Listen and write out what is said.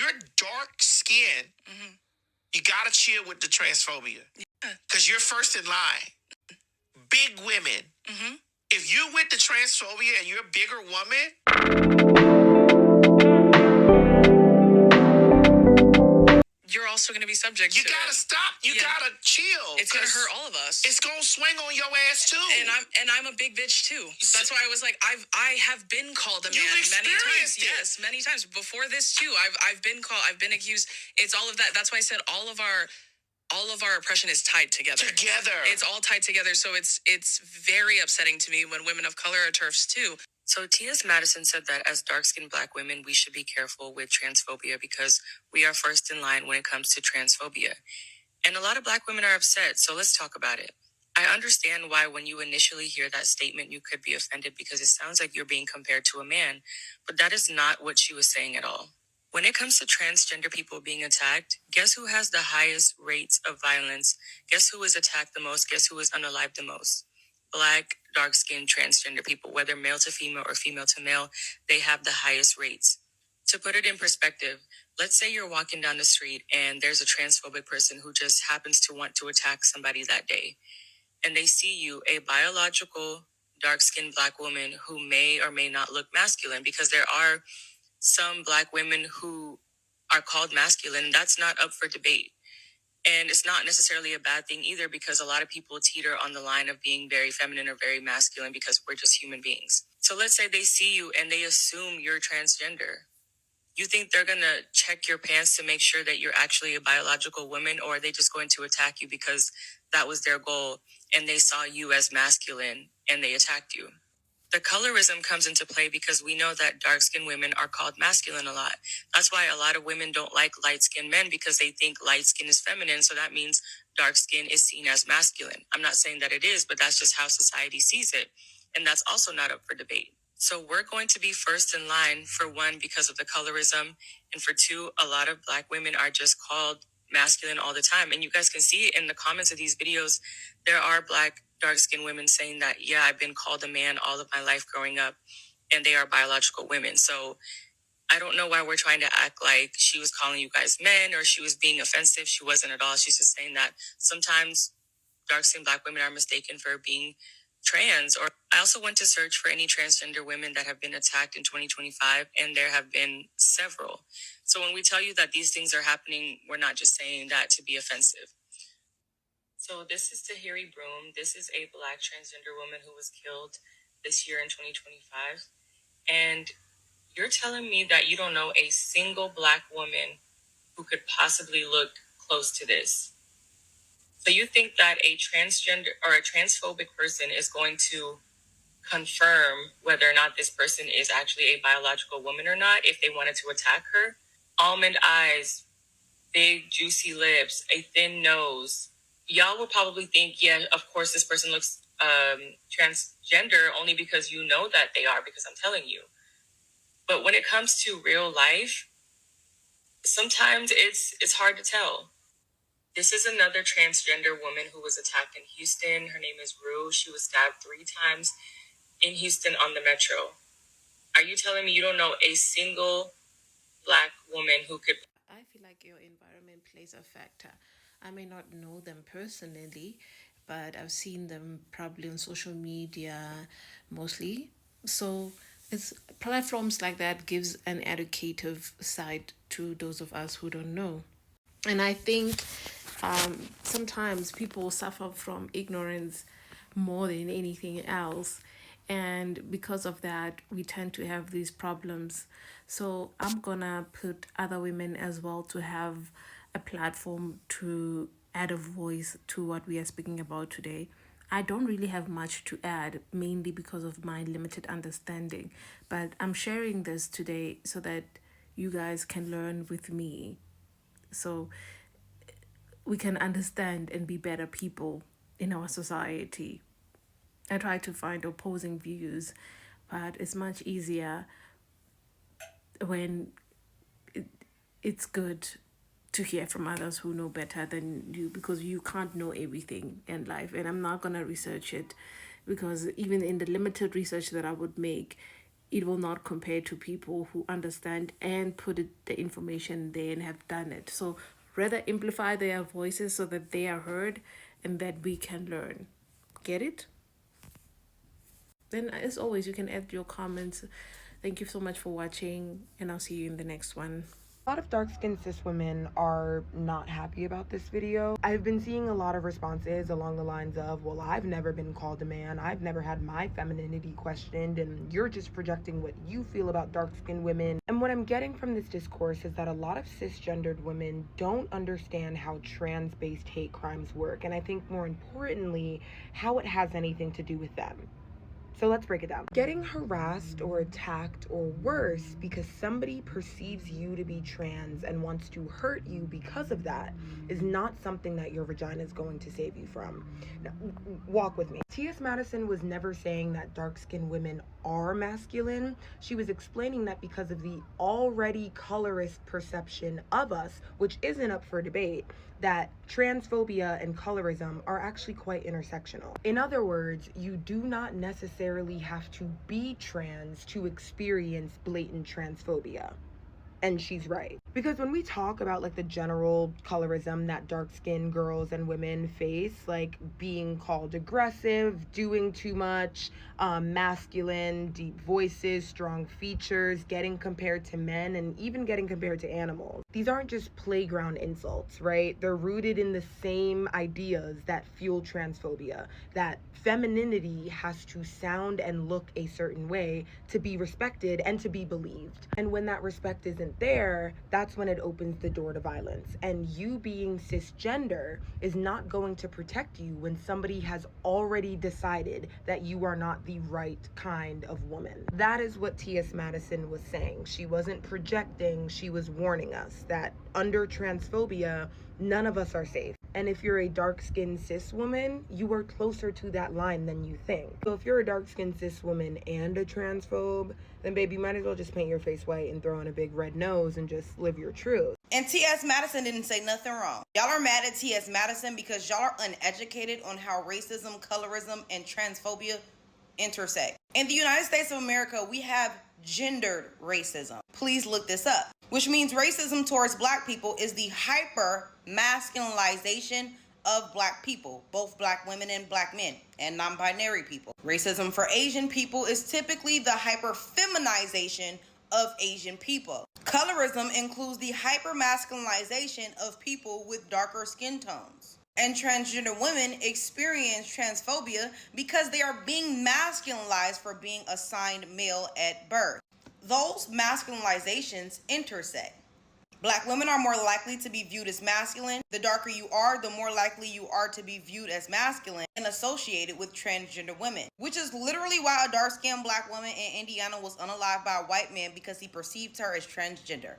you're dark skinned, you gotta chill with the transphobia. Because you're first in line. Big women. If you with the transphobia and you're a bigger woman, you're also going to be subject to it. You gotta stop. You gotta chill. It's going to hurt all of us. It's going to swing on your ass too. And I'm a big bitch too. That's why I was like, I have been called a man many times. Yes, many times. Before this too, I've been called. I've been accused. It's all of that. That's why I said all of our oppression is tied together. It's all tied together. So it's very upsetting to me when women of color are TERFs too. So T.S. Madison said that as dark-skinned Black women, we should be careful with transphobia because we are first in line when it comes to transphobia. And a lot of Black women are upset, so let's talk about it. I understand why when you initially hear that statement, you could be offended because it sounds like you're being compared to a man, but that is not what she was saying at all. When it comes to transgender people being attacked, guess who has the highest rates of violence? Guess who is attacked the most? Guess who is unalived the most? Black, dark-skinned, transgender people, whether male to female or female to male, they have the highest rates. To put it in perspective, let's say you're walking down the street and there's a transphobic person who just happens to want to attack somebody that day. And they see you, a biological, dark-skinned Black woman who may or may not look masculine, because there are some Black women who are called masculine. That's not up for debate. And it's not necessarily a bad thing either, because a lot of people teeter on the line of being very feminine or very masculine because we're just human beings. So let's say they see you and they assume you're transgender. You think they're going to check your pants to make sure that you're actually a biological woman, or are they just going to attack you because that was their goal and they saw you as masculine and they attacked you? The colorism comes into play because we know that dark-skinned women are called masculine a lot. That's why a lot of women don't like light-skinned men, because they think light skin is feminine. So that means dark skin is seen as masculine. I'm not saying that it is, but that's just how society sees it. And that's also not up for debate. So we're going to be first in line, for one, because of the colorism. And for two, a lot of Black women are just called masculine all the time. And you guys can see in the comments of these videos, there are Black dark-skinned women saying that, yeah, I've been called a man all of my life growing up, and they are biological women. So I don't know why we're trying to act like she was calling you guys men or she was being offensive. She wasn't at all. She's just saying that sometimes dark-skinned Black women are mistaken for being trans. Or I also went to search for any transgender women that have been attacked in 2025, and there have been several. So when we tell you that these things are happening, we're not just saying that to be offensive. So this is Tahiri Broom. This is a Black transgender woman who was killed this year in 2025. And you're telling me that you don't know a single Black woman who could possibly look close to this. So you think that a transgender or a transphobic person is going to confirm whether or not this person is actually a biological woman or not if they wanted to attack her? Almond eyes, big juicy lips, a thin nose. Y'all will probably think, yeah, of course this person looks transgender only because you know that they are, because I'm telling you. But when it comes to real life, sometimes it's hard to tell. This is another transgender woman who was attacked in Houston. Her name is Rue. She was stabbed 3 times in Houston on the metro. Are you telling me you don't know a single Black woman who could... I feel like your environment plays a factor. I may not know them personally, but I've seen them probably on social media mostly. So it's platforms like that gives an educative side to those of us who don't know. And I think sometimes people suffer from ignorance more than anything else. And because of that, we tend to have these problems. So I'm gonna put other women as well to have a platform to add a voice to what we are speaking about today. I don't really have much to add, mainly because of my limited understanding. But I'm sharing this today so that you guys can learn with me. So we can understand and be better people in our society. I try to find opposing views, but it's much easier when it's good to hear from others who know better than you, because you can't know everything in life. And I'm not going to research it, because even in the limited research that I would make, it will not compare to people who understand and put the information there and have done it. So rather amplify their voices so that they are heard and that we can learn. Get it? Then, as always, you can add your comments. Thank you so much for watching, and I'll see you in the next one. A lot of dark-skinned cis women are not happy about this video. I've been seeing a lot of responses along the lines of, well, I've never been called a man, I've never had my femininity questioned, and you're just projecting what you feel about dark-skinned women. And what I'm getting from this discourse is that a lot of cisgendered women don't understand how trans-based hate crimes work, and I think more importantly, how it has anything to do with them. So let's break it down. Getting harassed or attacked or worse because somebody perceives you to be trans and wants to hurt you because of that is not something that your vagina is going to save you from. Now, walk with me. T.S. Madison was never saying that dark-skinned women are masculine. She was explaining that because of the already colorist perception of us, which isn't up for debate, that transphobia and colorism are actually quite intersectional. In other words, you do not necessarily have to be trans to experience blatant transphobia. And she's right. Because when we talk about like the general colorism that dark-skinned girls and women face, like being called aggressive, doing too much, masculine, deep voices, strong features, getting compared to men, and even getting compared to animals. These aren't just playground insults, right? They're rooted in the same ideas that fuel transphobia, that femininity has to sound and look a certain way to be respected and to be believed. And when that respect isn't there, that's when it opens the door to violence. And you being cisgender is not going to protect you when somebody has already decided that you are not the right kind of woman. That is what T.S. Madison was saying. She wasn't projecting, she was warning us that under transphobia, none of us are safe. And if you're a dark-skinned cis woman, you are closer to that line than you think. So if you're a dark-skinned cis woman and a transphobe, then baby, you might as well just paint your face white and throw on a big red nose and just live your truth. And T.S. Madison didn't say nothing wrong. Y'all are mad at T.S. Madison because y'all are uneducated on how racism, colorism, and transphobia intersect. In the United States of America, we have gendered racism. Please look this up. Which means racism towards black people is the hyper masculinization of black people, both black women and black men, and non-binary people. Racism for Asian people is typically the hyper feminization of Asian people. Colorism includes the hyper masculinization of people with darker skin tones. And transgender women experience transphobia because they are being masculinized for being assigned male at birth. Those masculinizations intersect. Black women are more likely to be viewed as masculine. The darker you are, the more likely you are to be viewed as masculine and associated with transgender women. Which is literally why a dark-skinned black woman in Indiana was unalived by a white man because he perceived her as transgender.